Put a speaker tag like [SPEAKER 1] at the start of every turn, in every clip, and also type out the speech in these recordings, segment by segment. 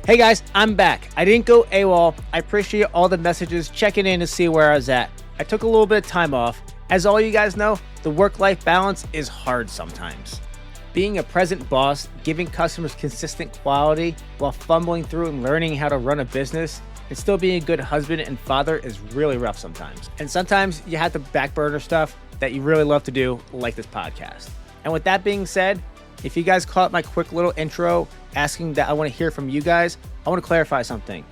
[SPEAKER 1] Hey guys, I'm back. I didn't go AWOL. I appreciate all the messages checking in to see where I was at. I took a little bit of time off. As all you guys know, the work-life balance is hard sometimes. Being a present boss, giving customers consistent quality while fumbling through and learning how to run a business and still being a good husband and father is really rough sometimes. And sometimes you have to back burner stuff that you really love to do, like this podcast. And with that being said, if you guys caught my quick little intro asking that I want to hear from you guys, I want to clarify something.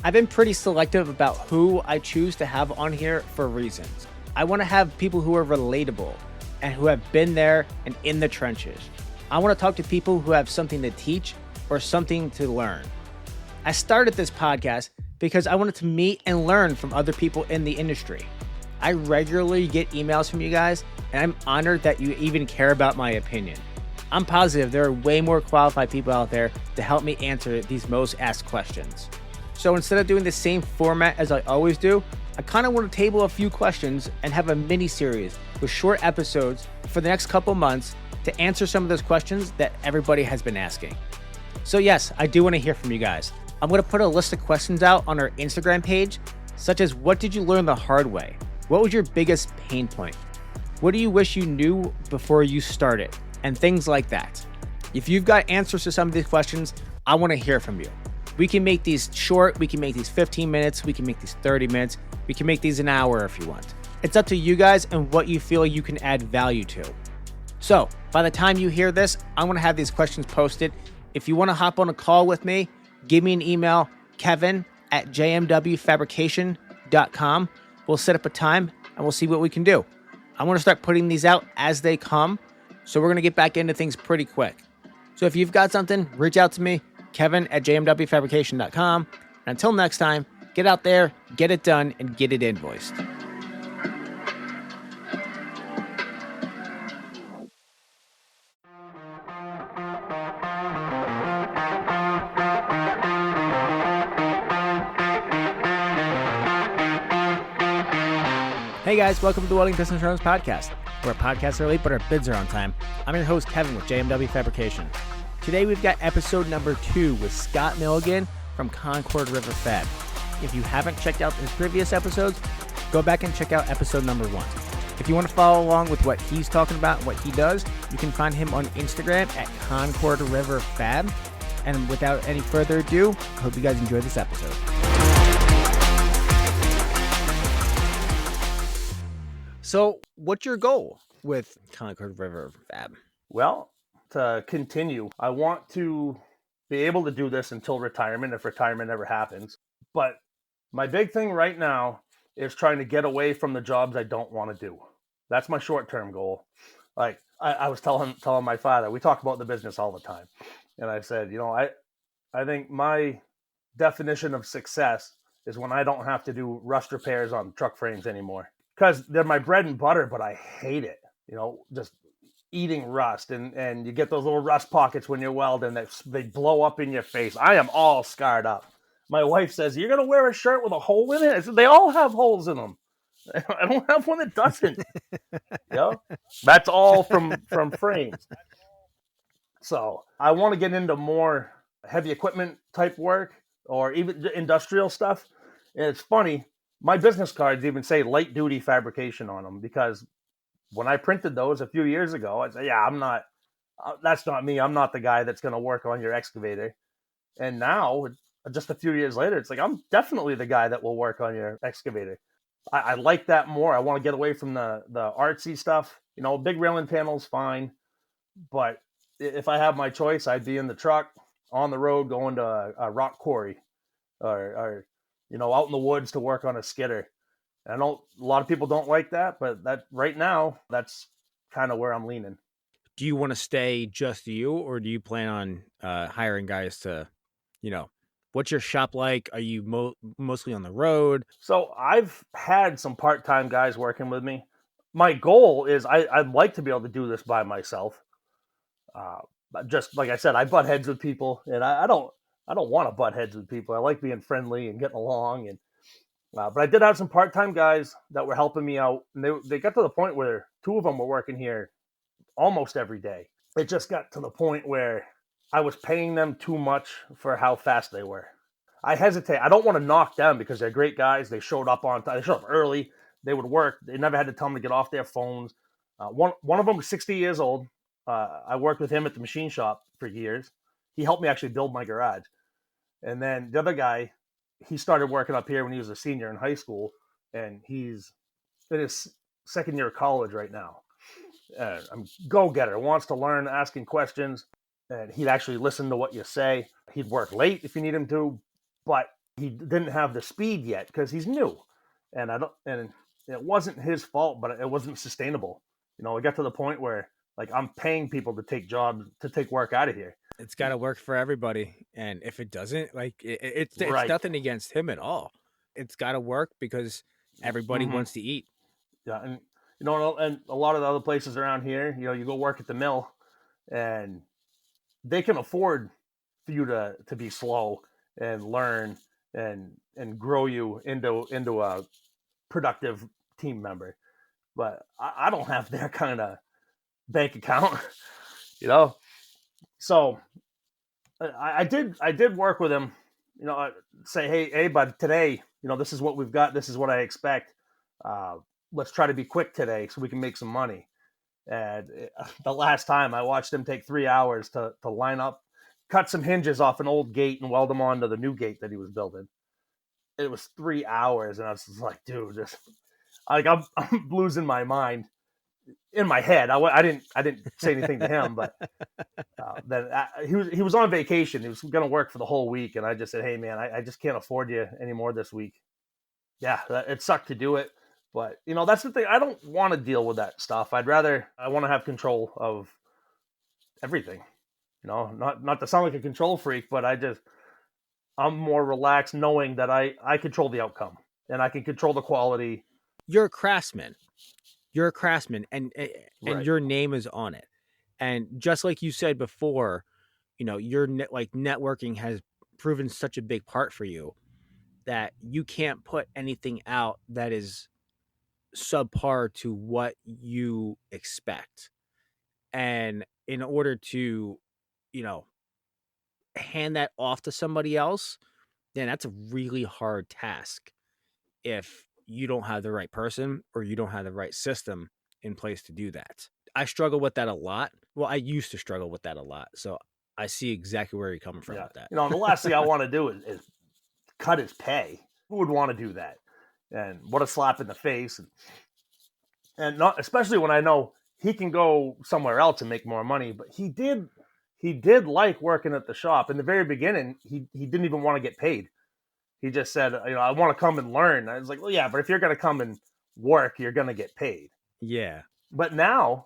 [SPEAKER 1] I've been pretty selective about who I choose to have on here for reasons. I want to have people who are relatable and who have been there and in the trenches. I want to talk to people who have something to teach or something to learn. I started this podcast because I wanted to meet and learn from other people in the industry. I regularly get emails from you guys, and I'm honored that you even care about my opinion. I'm positive there are way more qualified people out there to help me answer these most asked questions. So instead of doing the same format as I always do, I kind of want to table a few questions and have a mini series with short episodes for the next couple months to answer some of those questions that everybody has been asking. So yes, I do want to hear from you guys. I'm going to put a list of questions out on our Instagram page, such as what did you learn the hard way? What was your biggest pain point? What do you wish you knew before you started? And things like that. If you've got answers to some of these questions, I want to hear from you. We can make these short, we can make these 15 minutes, we can make these 30 minutes, we can make these an hour if you want. It's up to you guys and what you feel you can add value to. So, by the time you hear this, I want to have these questions posted. If you want to hop on a call with me, give me an email, kevin@jmwfabrication.com. We'll set up a time and we'll see what we can do. I want to start putting these out as they come. So we're going to get back into things pretty quick. So if you've got something, reach out to me, kevin@jmwfabrication.com. And until next time, get out there, get it done, and get it invoiced. Hey guys, welcome to the Welding Business Owners Podcast, where podcasts are late but our bids are on time. I'm your host, Kevin, with JMW Fabrication. Today we've got episode number 2 with Scott Milligan from Concord River Fab. If you haven't checked out his previous episodes, go back and check out episode number 1. If you want to follow along with what he's talking about and what he does, you can find him on Instagram at Concord River Fab. And without any further ado, I hope you guys enjoy this episode. So, what's your goal with Concord River Fab?
[SPEAKER 2] Well, to continue, I want to be able to do this until retirement, if retirement ever happens. But my big thing right now is trying to get away from the jobs I don't want to do. That's my short-term goal. Like I was telling my father, we talk about the business all the time. And I said, I think my definition of success is when I don't have to do rust repairs on truck frames anymore. Because they're my bread and butter, but I hate it. Just eating rust. And you get those little rust pockets when you're welding that they blow up in your face. I am all scarred up. My wife says, "You're going to wear a shirt with a hole in it?" I said, "They all have holes in them. I don't have one that doesn't." That's all from frames. So I want to get into more heavy equipment type work or even industrial stuff. And it's funny. My business cards even say light duty fabrication on them because when I printed those a few years ago, I said, "Yeah, that's not me. I'm not the guy that's going to work on your excavator." And now, just a few years later, it's like, I'm definitely the guy that will work on your excavator. I like that more. I want to get away from the artsy stuff. Big railing panels, fine. But if I have my choice, I'd be in the truck on the road going to a rock quarry or out in the woods to work on a skidder. And I know a lot of people don't like that, but that right now, that's kind of where I'm leaning.
[SPEAKER 1] Do you want to stay just you, or do you plan on hiring guys to, what's your shop like? Are you mostly on the road?
[SPEAKER 2] So I've had some part-time guys working with me. My goal is I'd like to be able to do this by myself. But just like I said, I butt heads with people, and I don't want to butt heads with people. I like being friendly and getting along. And but I did have some part-time guys that were helping me out, and they got to the point where 2 of them were working here almost every day. It just got to the point where I was paying them too much for how fast they were. I hesitate. I don't want to knock them because they're great guys. They showed up on time. They showed up early. They would work. They never had to tell them to get off their phones. One of them was 60 years old. I worked with him at the machine shop for years. He helped me actually build my garage. And then the other guy, he started working up here when he was a senior in high school, and he's in his second year of college right now. I'm go-getter, wants to learn, asking questions, and he'd actually listen to what you say. He'd work late if you need him to, but he didn't have the speed yet because he's new, and it wasn't his fault, but it wasn't sustainable. It got to the point where like I'm paying people to take work out of here.
[SPEAKER 1] It's got to work for everybody, and if it doesn't, like it's
[SPEAKER 2] Right.
[SPEAKER 1] nothing against him at all. It's got to work because everybody wants to eat.
[SPEAKER 2] Yeah, and and a lot of the other places around here, you go work at the mill, and they can afford for you to be slow and learn and grow you into a productive team member. But I don't have their kind of bank account, So I did work with him, say, hey, bud, today, this is what we've got. This is what I expect. Let's try to be quick today so we can make some money. And the last time I watched him take 3 hours to line up, cut some hinges off an old gate and weld them onto the new gate that he was building. It was 3 hours. And I was just like, dude, I'm losing my mind in my head. I didn't say anything to him, but then he was on vacation. He was going to work for the whole week. And I just said, hey man, I just can't afford you anymore this week. Yeah, it sucked to do it. But, that's the thing. I don't want to deal with that stuff. I want to have control of everything, not to sound like a control freak, but I'm more relaxed knowing that I control the outcome and I can control the quality.
[SPEAKER 1] You're a craftsman. And
[SPEAKER 2] Right.
[SPEAKER 1] your name is on it. And just like you said before, your networking has proven such a big part for you that you can't put anything out that is subpar to what you expect. And in order to, hand that off to somebody else, then that's a really hard task if you don't have the right person or you don't have the right system in place to do that. I struggle with that a lot. Well, I used to struggle with that a lot. So I see exactly where you're coming from with that.
[SPEAKER 2] And the last thing I want to do is cut his pay. Who would want to do that? And what a slap in the face. And not especially when I know he can go somewhere else and make more money. But he did like working at the shop. In the very beginning, he didn't even want to get paid. He just said, I want to come and learn. I was like, well, yeah, but if you're going to come and work, you're going to get paid.
[SPEAKER 1] Yeah.
[SPEAKER 2] But now,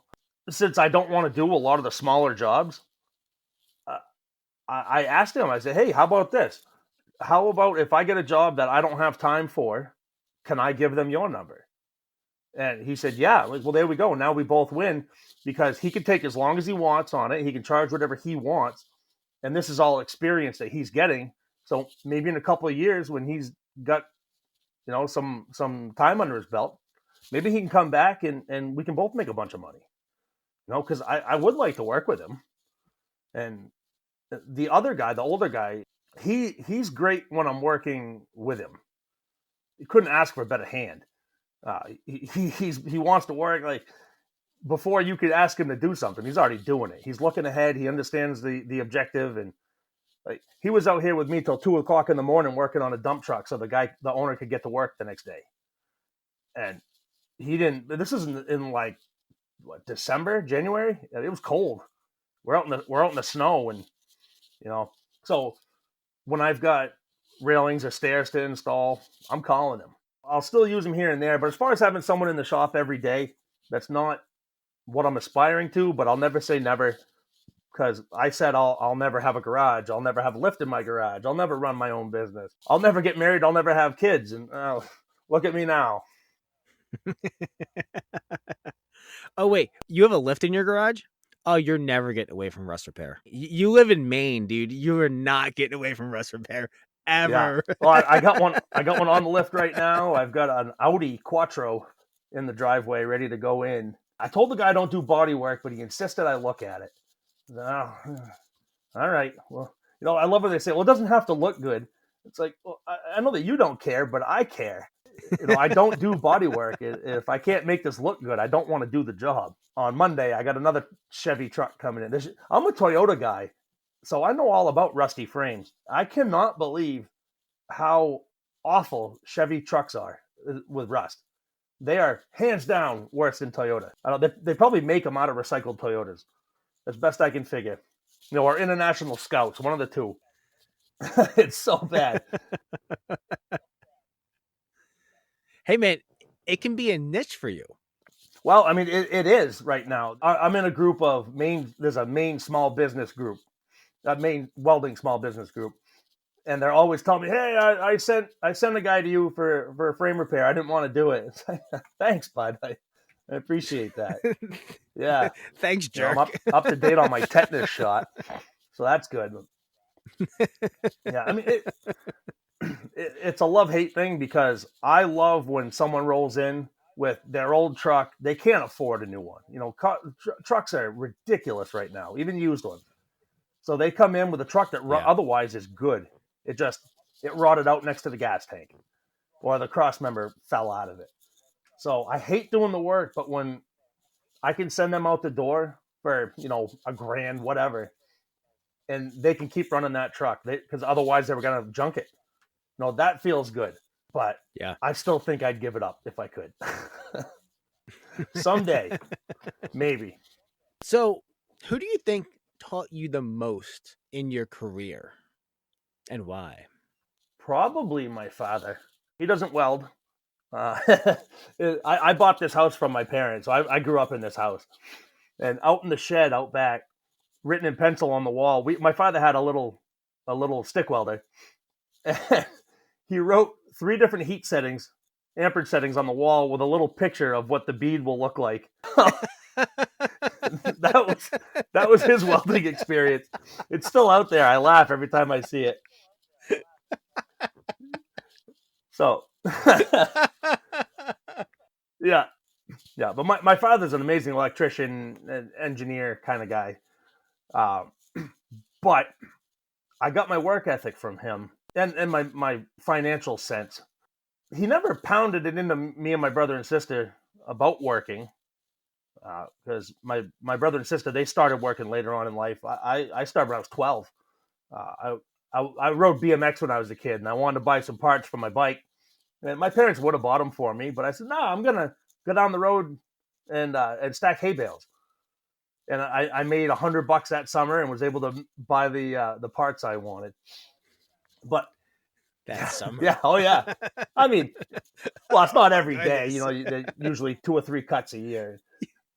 [SPEAKER 2] since I don't want to do a lot of the smaller jobs, I asked him, I said, hey, how about this? How about if I get a job that I don't have time for, can I give them your number? And he said, yeah. Well, there we go. Now we both win because he can take as long as he wants on it. He can charge whatever he wants. And this is all experience that he's getting. So maybe in a couple of years when he's got, some time under his belt, maybe he can come back and we can both make a bunch of money, because I would like to work with him. And the other guy, the older guy, he's great when I'm working with him. You couldn't ask for a better hand. He wants to work like before you could ask him to do something. He's already doing it. He's looking ahead. He understands the objective, and like he was out here with me till 2:00 in the morning working on a dump truck, so the owner could get to work the next day. And he didn't. This is in like December, January. It was cold. We're out in the snow, and so when I've got railings or stairs to install, I'm calling him. I'll still use them here and there, but as far as having someone in the shop every day, that's not what I'm aspiring to, but I'll never say never, because I said I'll never have a garage. I'll never have a lift in my garage. I'll never run my own business. I'll never get married. I'll never have kids. And look at me now.
[SPEAKER 1] Oh, wait, you have a lift in your garage? Oh, you're never getting away from rust repair. You live in Maine, dude. You are not getting away from rust repair ever.
[SPEAKER 2] Yeah. Well, I got one. I got one on the lift right now. I've got an Audi Quattro in the driveway, ready to go in. I told the guy I don't do body work, but he insisted I look at it. No, All right. Well, I love when they say, well, it doesn't have to look good. It's like, well, I know that you don't care, but I care. I don't do body work. If I can't make this look good, I don't want to do the job. On Monday, I got another Chevy truck coming in. I'm a Toyota guy, so I know all about rusty frames. I cannot believe how awful Chevy trucks are with rust. They are hands down worse than Toyota. I don't, they probably make them out of recycled Toyotas. As best I can figure. Or International Scouts, one of the two. It's so bad.
[SPEAKER 1] Hey, man, it can be a niche for you.
[SPEAKER 2] Well, I mean, it is right now. I'm in a group of Maine. There's a Maine small business group, a Maine welding small business group, and they're always telling me, "Hey, I sent a guy to you for a frame repair. I didn't want to do it." It's like, thanks, bud. I appreciate that. Yeah,
[SPEAKER 1] Thanks, jerk.
[SPEAKER 2] I'm up to date on my tetanus shot, so that's good. Yeah, I mean, it's a love-hate thing because I love when someone rolls in with their old truck. They can't afford a new one. Trucks are ridiculous right now, even used ones. So they come in with a truck that otherwise is good. It rotted out next to the gas tank, or the cross member fell out of it. So I hate doing the work, but when I can send them out the door for $1,000, whatever, and they can keep running that truck, because otherwise they were gonna junk it. No, that feels good, but
[SPEAKER 1] yeah,
[SPEAKER 2] I still think I'd give it up if I could. Someday, maybe.
[SPEAKER 1] So, who do you think taught you the most in your career, and why?
[SPEAKER 2] Probably my father. He doesn't weld. I bought this house from my parents. So I grew up in this house, and out in the shed out back, written in pencil on the wall. My father had a little stick welder. He wrote 3 different heat settings, amperage settings on the wall with a little picture of what the bead will look like. that was his welding experience. It's still out there. I laugh every time I see it. So, yeah. But my father's an amazing electrician and engineer kind of guy. But I got my work ethic from him and my financial sense. He never pounded it into me and my brother and sister about working, because my brother and sister, they started working later on in life. I started when I was 12. I rode BMX when I was a kid, and I wanted to buy some parts for my bike. And my parents would have bought them for me, but I said, no, I'm gonna go down the road and stack hay bales. And I made $100 that summer and was able to buy the parts I wanted. But
[SPEAKER 1] that summer,
[SPEAKER 2] yeah, oh yeah. I mean, well, it's not every day. Usually 2 or 3 cuts a year.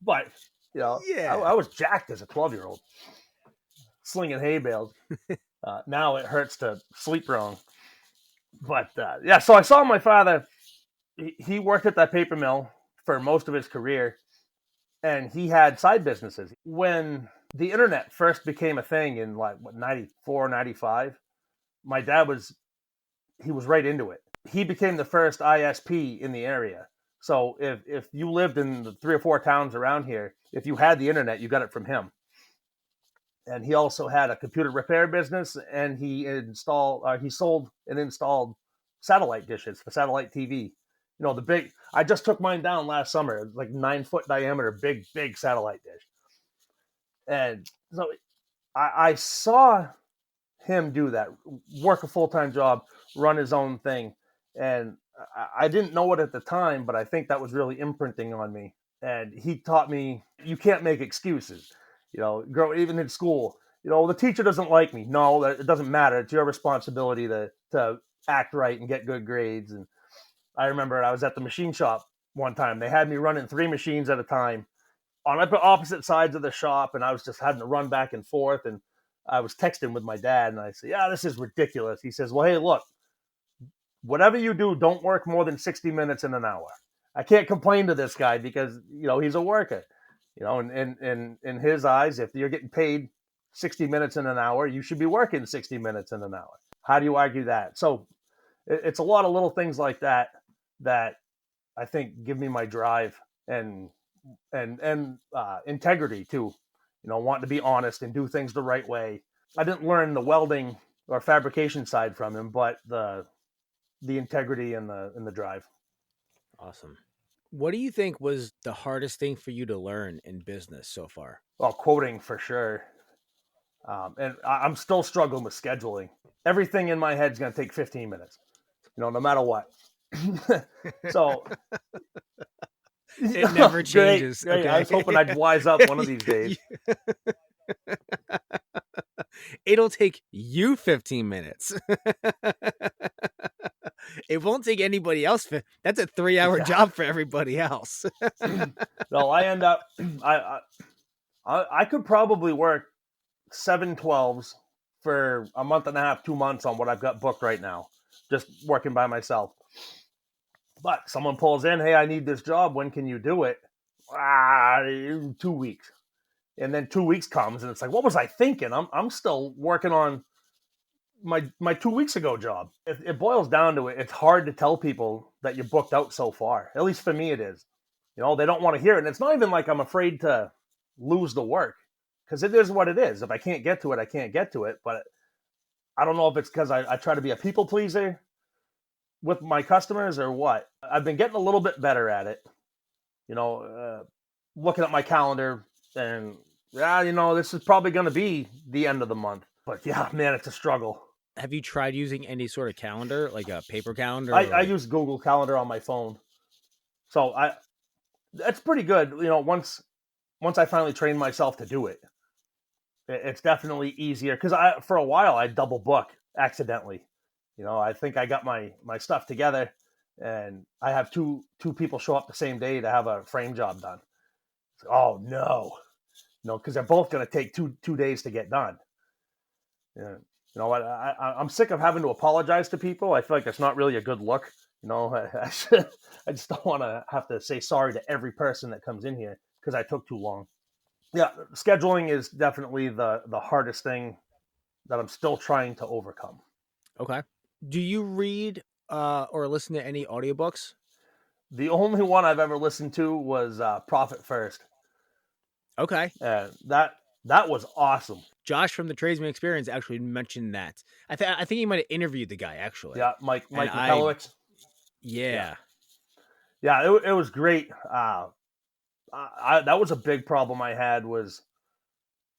[SPEAKER 2] But
[SPEAKER 1] yeah,
[SPEAKER 2] I was jacked as a 12-year-old, slinging hay bales. Now it hurts to sleep wrong. But yeah, so I saw my father. He worked at that paper mill for most of his career, and he had side businesses. When the internet first became a thing in 94, 95, my dad was right into it. He became the first ISP in the area. So if you lived in the 3 or 4 towns around here, if you had the internet, you got it from him. And he also had a computer repair business, and he sold and installed satellite dishes for satellite TV. The big. I just took mine down last summer. It was like 9-foot diameter, big satellite dish. And so I saw him do that, work a full-time job, run his own thing, and I didn't know it at the time, but I think that was really imprinting on me. And he taught me you can't make excuses. Even in school, the teacher doesn't like me. No, it doesn't matter. It's your responsibility to act right and get good grades. And I remember I was at the machine shop one time. They had me running 3 machines at a time on opposite sides of the shop, and I was just having to run back and forth. And I was texting with my dad, and I said, yeah, this is ridiculous. He says, well, hey, look, whatever you do, don't work more than 60 minutes in an hour. I can't complain to this guy because, he's a worker. In his eyes, if you're getting paid 60 minutes in an hour, you should be working 60 minutes in an hour. How do you argue that? So it's a lot of little things like that I think give me my drive and integrity too. Wanting to be honest and do things the right way. I didn't learn the welding or fabrication side from him, but the integrity and the drive.
[SPEAKER 1] Awesome. What do you think was the hardest thing for you to learn in business so far?
[SPEAKER 2] Well, quoting for sure. And I'm still struggling with scheduling. Everything in my head is going to take 15 minutes, no matter what. So
[SPEAKER 1] It never changes.
[SPEAKER 2] Great.
[SPEAKER 1] Okay.
[SPEAKER 2] I was hoping I'd wise up one of these days.
[SPEAKER 1] It'll take you 15 minutes. It won't take anybody else. That's a 3-hour job for everybody else.
[SPEAKER 2] No, I end up, I could probably work 7/12s for a month and a half, 2 months on what I've got booked right now, just working by myself. But someone pulls in, hey, I need this job. When can you do it? 2 weeks. And then 2 weeks comes, and it's like, what was I thinking? I'm still working on my 2 weeks ago job. It boils down to it. It's hard to tell people that you're booked out so far. At least for me, it is. They don't want to hear it. And it's not even like I'm afraid to lose the work, because it is what it is. If I can't get to it, I can't get to it. But I don't know if it's because I try to be a people pleaser with my customers or what. I've been getting a little bit better at it. Looking at my calendar and this is probably going to be the end of the month. But yeah, man, it's a struggle.
[SPEAKER 1] Have you tried using any sort of calendar, like a paper calendar?
[SPEAKER 2] I use Google Calendar on my phone. So that's pretty good. Once I finally trained myself to do it, it's definitely easier. Because for a while, I double book accidentally. I think I got my stuff together, and I have two people show up the same day to have a frame job done. Oh no, because they're both going to take two days to get done. Yeah. I'm sick of having to apologize to people. I feel like it's not really a good look. I just don't want to have to say sorry to every person that comes in here because I took too long. Yeah, scheduling is definitely the hardest thing that I'm still trying to overcome.
[SPEAKER 1] Okay. Do you read or listen to any audiobooks?
[SPEAKER 2] The only one I've ever listened to was Profit First.
[SPEAKER 1] Okay.
[SPEAKER 2] That was awesome.
[SPEAKER 1] Josh from the Tradesman Experience actually mentioned that. I think he might have interviewed the guy, actually.
[SPEAKER 2] Yeah, Mike Michalowicz.
[SPEAKER 1] Yeah.
[SPEAKER 2] Yeah, it was great. That was a big problem I had was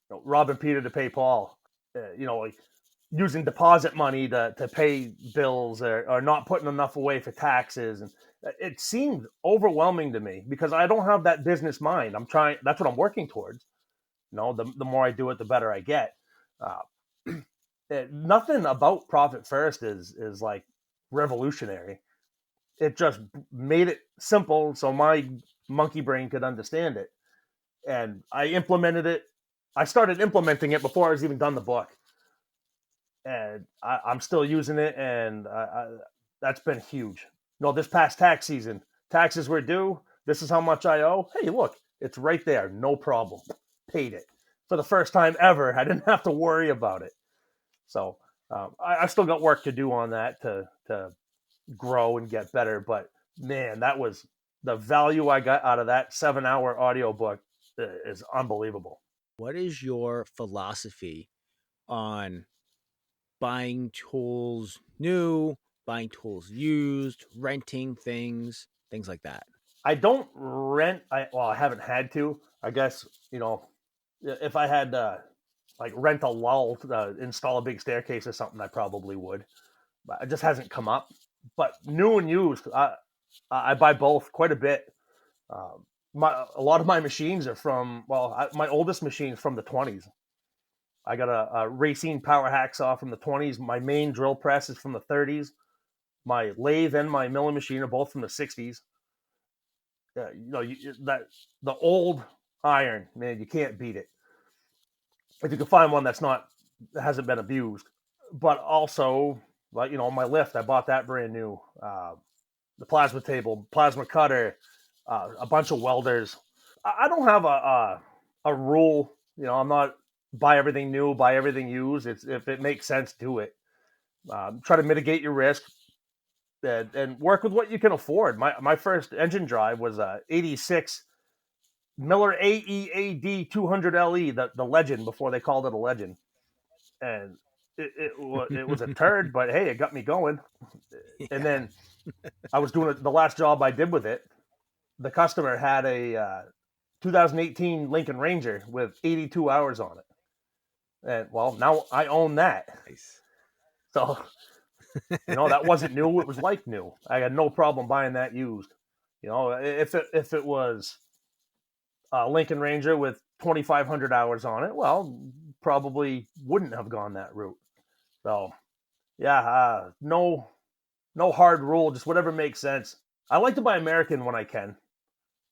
[SPEAKER 2] robbing Peter to pay Paul. Like using deposit money to pay bills or not putting enough away for taxes. And it seemed overwhelming to me because I don't have that business mind. That's what I'm working towards. The more I do it, the better I get. Nothing about Profit First is like revolutionary. It just made it simple so my monkey brain could understand it. And I implemented it. I started implementing it before I was even done the book. And I'm still using it, and that's been huge. This past tax season, taxes were due. This is how much I owe. Hey, look, it's right there. No problem. Paid it. For the first time ever, I didn't have to worry about it. So I still got work to do on that to grow and get better. But man, that was the value I got out of that 7-hour audiobook is unbelievable.
[SPEAKER 1] What is your philosophy on buying tools new, buying tools used, renting things like that?
[SPEAKER 2] I don't rent. I haven't had to. I guess, if I had like rent a lull to install a big staircase or something, I probably would. But it just hasn't come up. But new and used, I buy both quite a bit. A lot of my machines are from, my oldest machine's from the 20s. I got a Racine power hacksaw from the 20s. My main drill press is from the 30s. My lathe and my milling machine are both from the 60s. The old iron, man, you can't beat it. If you can find one that hasn't been abused. But also, my lift, I bought that brand new. The plasma table, plasma cutter, a bunch of welders. I don't have a rule. I'm not buy everything new, buy everything used. If it makes sense, do it. Try to mitigate your risk and work with what you can afford. My first engine drive was a 86 Miller AEAD 200 LE, the Legend, before they called it a Legend. and it was a turd, but hey, it got me going. And
[SPEAKER 1] Yeah.
[SPEAKER 2] then I was doing the last job I did with it. The customer had a 2018 Lincoln Ranger with 82 hours on it, and well, now I own that.
[SPEAKER 1] Nice.
[SPEAKER 2] So that wasn't new; it was like new. I had no problem buying that used. If it was a Lincoln Ranger with 2,500 hours on it, well, probably wouldn't have gone that route. So yeah, no hard rule, just whatever makes sense. I like to buy American when I can.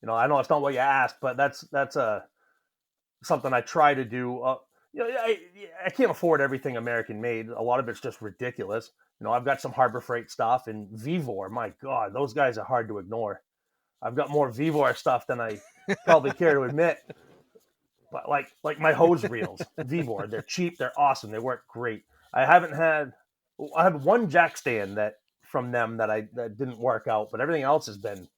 [SPEAKER 2] I know it's not what you asked, but that's something I try to do. I can't afford everything American made. A lot of it's just ridiculous. I've got some Harbor Freight stuff and Vivor. My God, those guys are hard to ignore. I've got more Vivor stuff than I probably care to admit. But like my hose reels, Vivor, they're cheap, they're awesome, they work great. I have one jack stand that from them that didn't work out, but everything else has been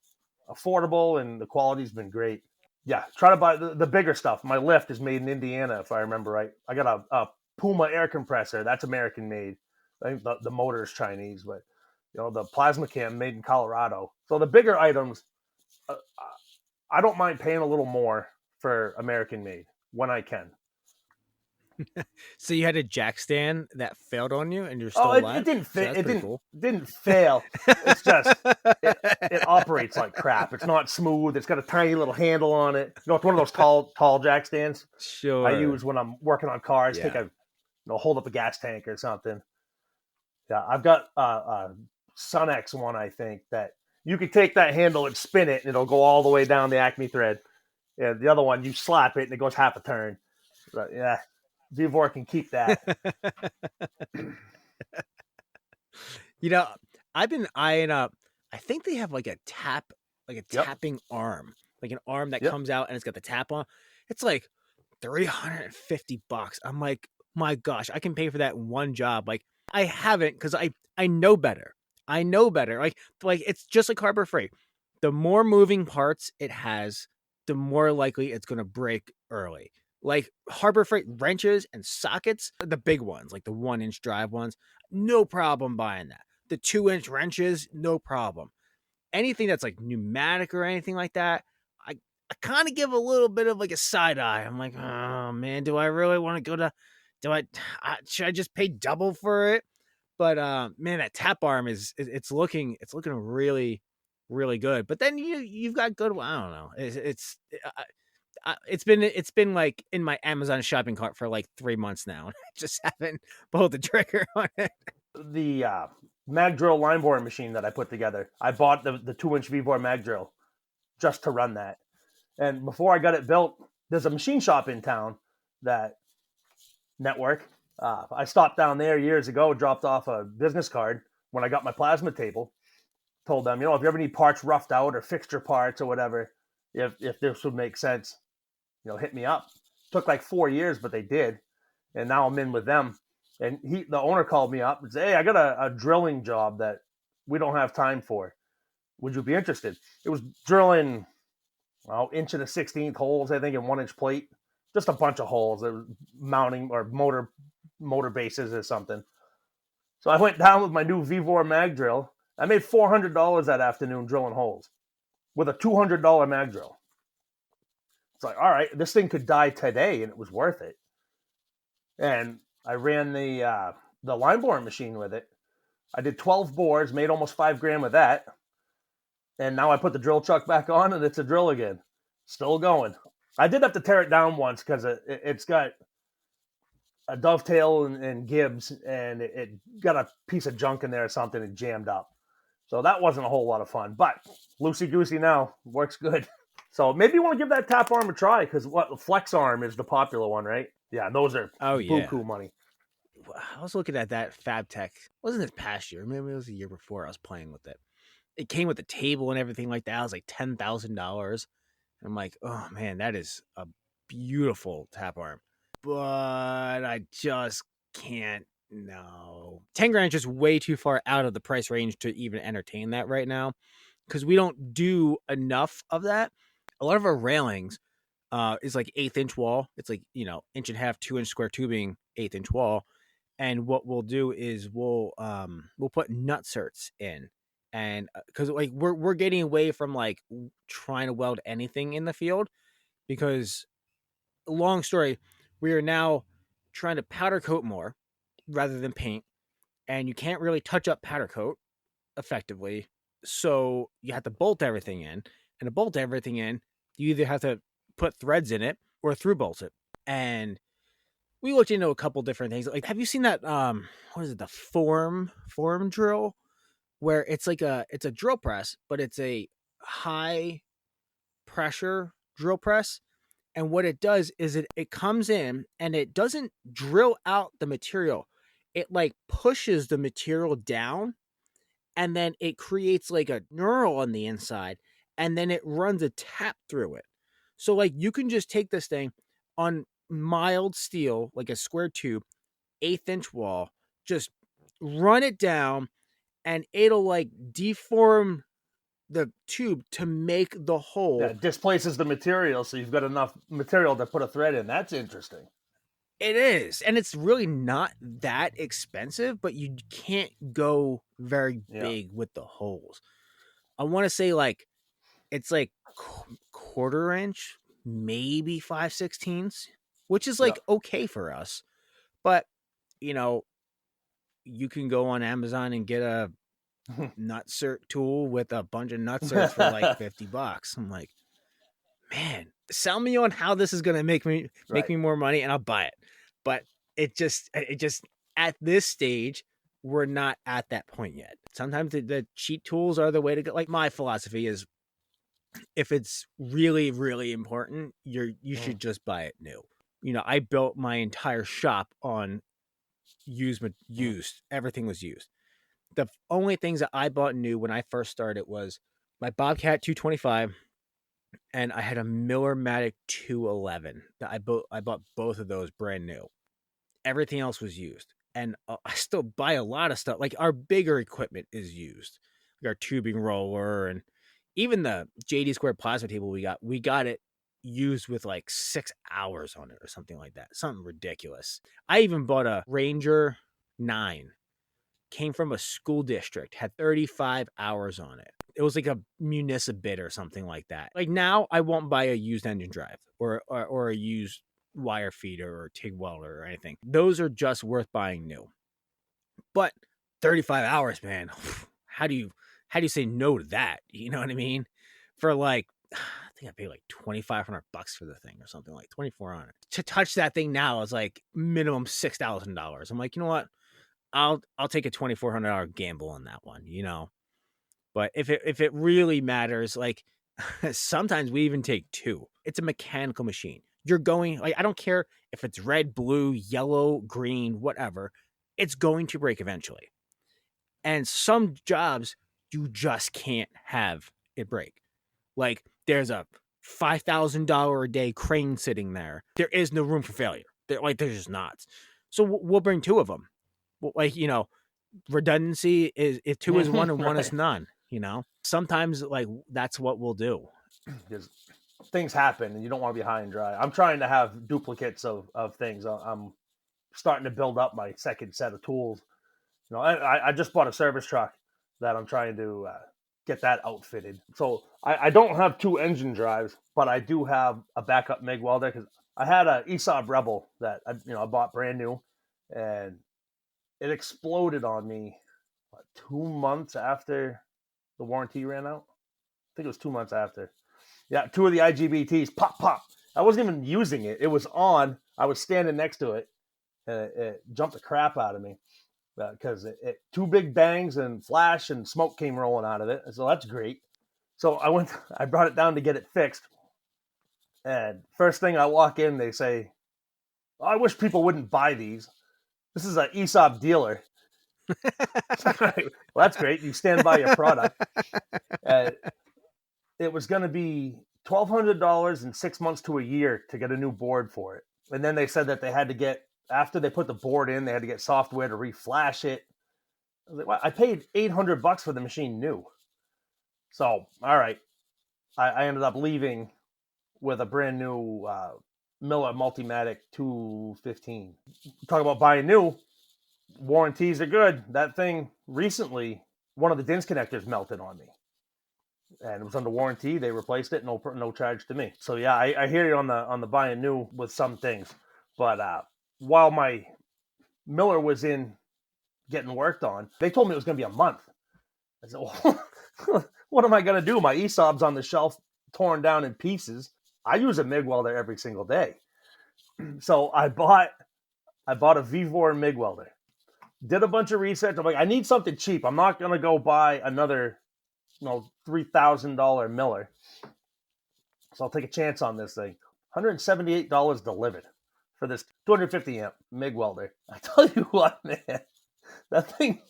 [SPEAKER 2] affordable and the quality's been great. Yeah, try to buy the bigger stuff. My lift is made in Indiana, if I remember right. I got a Puma air compressor. That's American made. I think the motor is Chinese, but the plasma cam made in Colorado. So the bigger items, uh, I don't mind paying a little more for American made when I can.
[SPEAKER 1] So you had a jack stand that failed on you, and you're
[SPEAKER 2] Oh,
[SPEAKER 1] still
[SPEAKER 2] it
[SPEAKER 1] alive.
[SPEAKER 2] didn't
[SPEAKER 1] So
[SPEAKER 2] fit.
[SPEAKER 1] that's
[SPEAKER 2] It
[SPEAKER 1] pretty
[SPEAKER 2] didn't
[SPEAKER 1] cool.
[SPEAKER 2] didn't fail. It's just it operates like crap. It's not smooth. It's got a tiny little handle on it. It's one of those tall jack stands I
[SPEAKER 1] Sure.
[SPEAKER 2] use when I'm working on cars. Take
[SPEAKER 1] Yeah.
[SPEAKER 2] hold up a gas tank or something. Yeah, I've got a Sunex one. I think that you could take that handle and spin it, and it'll go all the way down the Acme thread. Yeah, the other one you slap it and it goes half a turn. But yeah, Vivor can keep that.
[SPEAKER 1] You know, I've been eyeing up. I think they have like a
[SPEAKER 2] Yep.
[SPEAKER 1] tapping arm, like an arm that
[SPEAKER 2] Yep.
[SPEAKER 1] comes out and it's got the tap on. It's like $350. I'm like, my gosh, I can pay for that in one job. Like, I haven't because I know better. I know better. Like it's just like Harbor Freight. The more moving parts it has, the more likely it's gonna break early. Like Harbor Freight wrenches and sockets, the big ones, like the 1-inch drive ones, no problem buying that. The 2-inch wrenches, no problem. Anything that's like pneumatic or anything like that, I kind of give a little bit of like a side eye. I'm like, oh man, do I really want to go to? Do should I just pay double for it? But man, that tap arm it's looking really really good. But then you've got good. I don't know. It's been like in my Amazon shopping cart for like 3 months now. I just haven't pulled the trigger on it.
[SPEAKER 2] The mag drill line boring machine that I put together. I bought the 2-inch V-bore mag drill just to run that. And before I got it built, there's a machine shop in town that network. I stopped down there years ago, dropped off a business card when I got my plasma table. Told them, if you ever need parts roughed out or fixture parts or whatever, if this would make sense, hit me up. Took like 4 years, but they did, and now I'm in with them. And the owner called me up and said, "Hey, I got a drilling job that we don't have time for. Would you be interested?" It was drilling, well, 1/16 holes, I think, in 1-inch plate, just a bunch of holes. It was mounting or motor bases or something. So I went down with my new Vivor mag drill. I made $400 that afternoon drilling holes with a $200 mag drill. It's like, all right, this thing could die today, and it was worth it. And I ran the line boring machine with it. I did 12 bores, made almost $5,000 with that. And now I put the drill chuck back on, and it's a drill again. Still going. I did have to tear it down once because it's got a dovetail and gibs, and it got a piece of junk in there or something and jammed up. So that wasn't a whole lot of fun. But loosey-goosey now. Works good. So maybe you want to give that tap arm a try because flex arm is the popular one, right? Yeah, those are
[SPEAKER 1] Oh yeah.
[SPEAKER 2] buku money.
[SPEAKER 1] I was looking at that Fab Tech. Wasn't this past year? Maybe it was the year before. I was playing with it. It came with a table and everything like that. It was like $10,000. I'm like, oh man, that is a beautiful tap arm. But I just can't. No, $10,000 is just way too far out of the price range to even entertain that right now because we don't do enough of that. A lot of our railings is like 1/8 inch wall. It's like 1.5 inch, 2-inch square tubing, 1/8 inch wall. And what we'll do is we'll put nutserts in, and because like we're getting away from like trying to weld anything in the field, because long story, we are now trying to powder coat more rather than paint, and you can't really touch up powder coat effectively. So you have to bolt everything in, and to bolt everything in, you either have to put threads in it or through bolt it. And we looked into a couple different things. Like, have you seen that? What is it? The form drill, where it's a drill press, but it's a high pressure drill press. And what it does is it comes in and it doesn't drill out the material. It like pushes the material down, and then it creates like a knurl on the inside, and then it runs a tap through it. So like you can just take this thing on mild steel, like a square tube, 1/8 inch wall, just run it down, and it'll like deform the tube to make the
[SPEAKER 2] Yeah,
[SPEAKER 1] hole.
[SPEAKER 2] it displaces the material, so you've got enough material to put a thread in. That's interesting.
[SPEAKER 1] It is, and it's really not that expensive, but you can't go very
[SPEAKER 2] Yeah.
[SPEAKER 1] big with the holes. I want to say like it's like 1/4 inch, maybe 5/16, which is like
[SPEAKER 2] Yeah.
[SPEAKER 1] okay for us. But you know, you can go on Amazon and get a nutsert tool with a bunch of nutserts for like $50. I'm like, man, sell me on how this is gonna make me
[SPEAKER 2] Right.
[SPEAKER 1] more money, and I'll buy it. But it just at this stage, we're not at that point yet. Sometimes the cheat tools are the way to go. Like my philosophy is, if it's really really important, you should just buy it new. You know, I built my entire shop on used. Everything was used. The only things that I bought new when I first started was my Bobcat 225, and I had a Miller-Matic 211 that I bought both of those brand new. Everything else was used, and I still buy a lot of stuff. Like our bigger equipment is used, like our tubing roller, and even the JD Squared plasma table we got it used with like 6 hours on it or something like that. Something ridiculous. I even bought a Ranger 9, came from a school district, had 35 hours on it. It was like a municipal bid or something like that. Like now, I won't buy a used engine drive or a used wire feeder or TIG welder or anything. Those are just worth buying new. But 35 hours, man, how do you say no to that? You know what I mean? For like, I think I paid like $2,500 for the thing or something, like 2,400. To touch that thing now is like minimum $6,000. I'm like, you know what? I'll take a $2,400 gamble on that one, you know. But if it really matters, like sometimes we even take two. It's a mechanical machine. You're going, like, I don't care if it's red, blue, yellow, green, whatever. It's going to break eventually. And some jobs you just can't have it break. Like there's a $5,000 a day crane sitting there. There is no room for failure. There's just not. So we'll bring two of them. Like, you know, redundancy is, if two is one and one is none, you know. Sometimes like that's what we'll do.
[SPEAKER 2] Because things happen and you don't want to be high and dry. I'm trying to have duplicates of things. I'm starting to build up my second set of tools. You know, I just bought a service truck that I'm trying to get that outfitted. So I don't have two engine drives, but I do have a backup MIG welder because I had a ESOB Rebel that I bought brand new, and it exploded on me 2 months after the warranty ran out. I think it was 2 months after. Yeah, two of the IGBTs pop. I wasn't even using it. It was on. I was standing next to it, and it jumped the crap out of me because two big bangs and flash and smoke came rolling out of it. So that's great. So I brought it down to get it fixed. And first thing I walk in, they say, oh, I wish people wouldn't buy these. This is an ESOP dealer. Well, that's great. You stand by your product. It was going to be $1,200 in 6 months to a year to get a new board for it. And then they said that they had to get, after they put the board in, they had to get software to reflash it. I was like, well, I paid $800 for the machine new. So, all right. I ended up leaving with a brand new Miller Multimatic 215. Talk about buying new. Warranties are good. That thing recently, one of the DINS connectors melted on me, and it was under warranty. They replaced it, no charge to me. So yeah, I hear you on the buying new with some things, but while my Miller was in getting worked on, they told me it was going to be a month. I said, well, what am I going to do? My ESOB's on the shelf, torn down in pieces. I use a MIG welder every single day. So I bought a V4 MIG welder. Did a bunch of research. I'm like, I need something cheap. I'm not going to go buy another, $3,000 Miller. So I'll take a chance on this thing. $178 delivered for this 250 amp MIG welder. I tell you what, man, that thing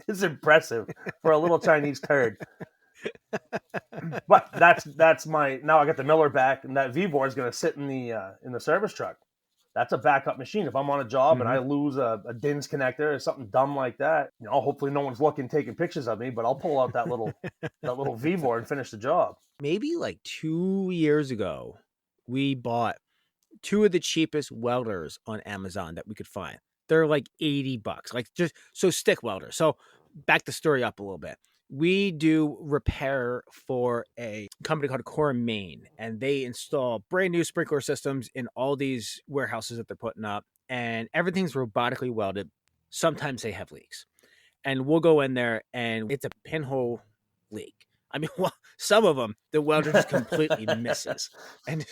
[SPEAKER 2] is impressive for a little Chinese turd. But that's my, now I got the Miller back, and that V-bore is going to sit in the service truck. That's a backup machine. If I'm on a job and I lose a DINS connector or something dumb like that, hopefully no one's looking, taking pictures of me, but I'll pull out that little V-bore and finish the job.
[SPEAKER 1] Maybe like 2 years ago, we bought 2 of the cheapest welders on Amazon that we could find. They're like $80, like just so stick welders. So back the story up a little bit. We do repair for a company called Concord, Maine, and they install brand new sprinkler systems in all these warehouses that they're putting up, and everything's robotically welded. Sometimes they have leaks, and we'll go in there and it's a pinhole leak. I mean, well, some of them, the welder just completely misses. And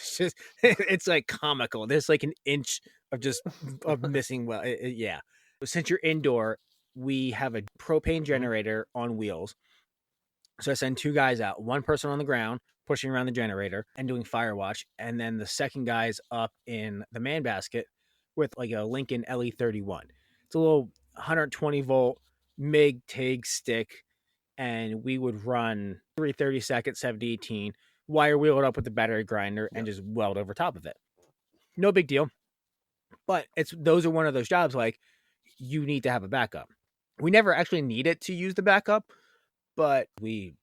[SPEAKER 1] it's like comical. There's like an inch of missing. Well, yeah. Since you're indoor, we have a propane generator on wheels. So I send 2 guys out, one person on the ground, pushing around the generator and doing fire watch. And then the second guy's up in the man basket with like a Lincoln LE31. It's a little 120 volt MIG TIG stick. And we would run 3/32, 7018, wire wheel it up with the battery grinder and just weld over top of it. No big deal. But those are one of those jobs like you need to have a backup. We never actually needed to use the backup, but we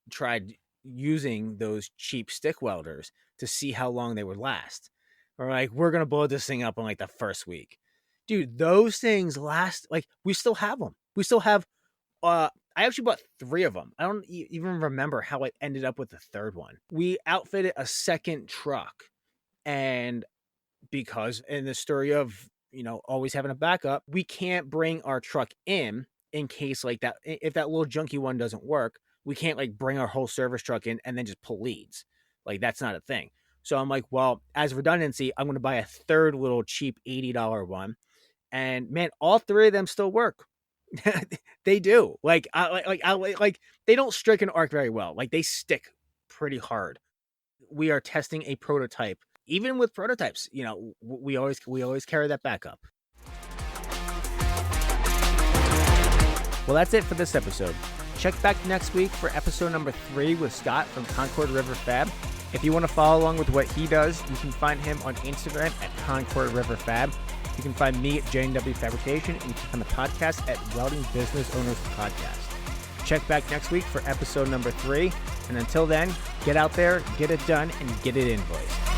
[SPEAKER 1] tried using those cheap stick welders to see how long they would last. We're like, we're going to blow this thing up in like the first week. Dude, those things last, like we still have them. We still have, I actually bought 3 of them. I don't even remember how I ended up with the third one. We outfitted a second truck, and because in the story of, always having a backup, we can't bring our truck in case like that. If that little junky one doesn't work, we can't like bring our whole service truck in and then just pull leads. Like that's not a thing. So I'm like, well, as redundancy, I'm going to buy a third little cheap $80 one. And man, all 3 of them still work. They do. Like they don't strike an arc very well. Like they stick pretty hard. We are testing a prototype. Even with prototypes, we always carry that backup. Well, that's it for this episode. Check back next week for episode number 3 with Scott from Concord River Fab. If you want to follow along with what he does, you can find him on Instagram at Concord River Fab. You can find me at JW Fabrication, and you can find the podcast at Welding Business Owners Podcast. Check back next week for episode number 3. And until then, get out there, get it done, and get it invoiced.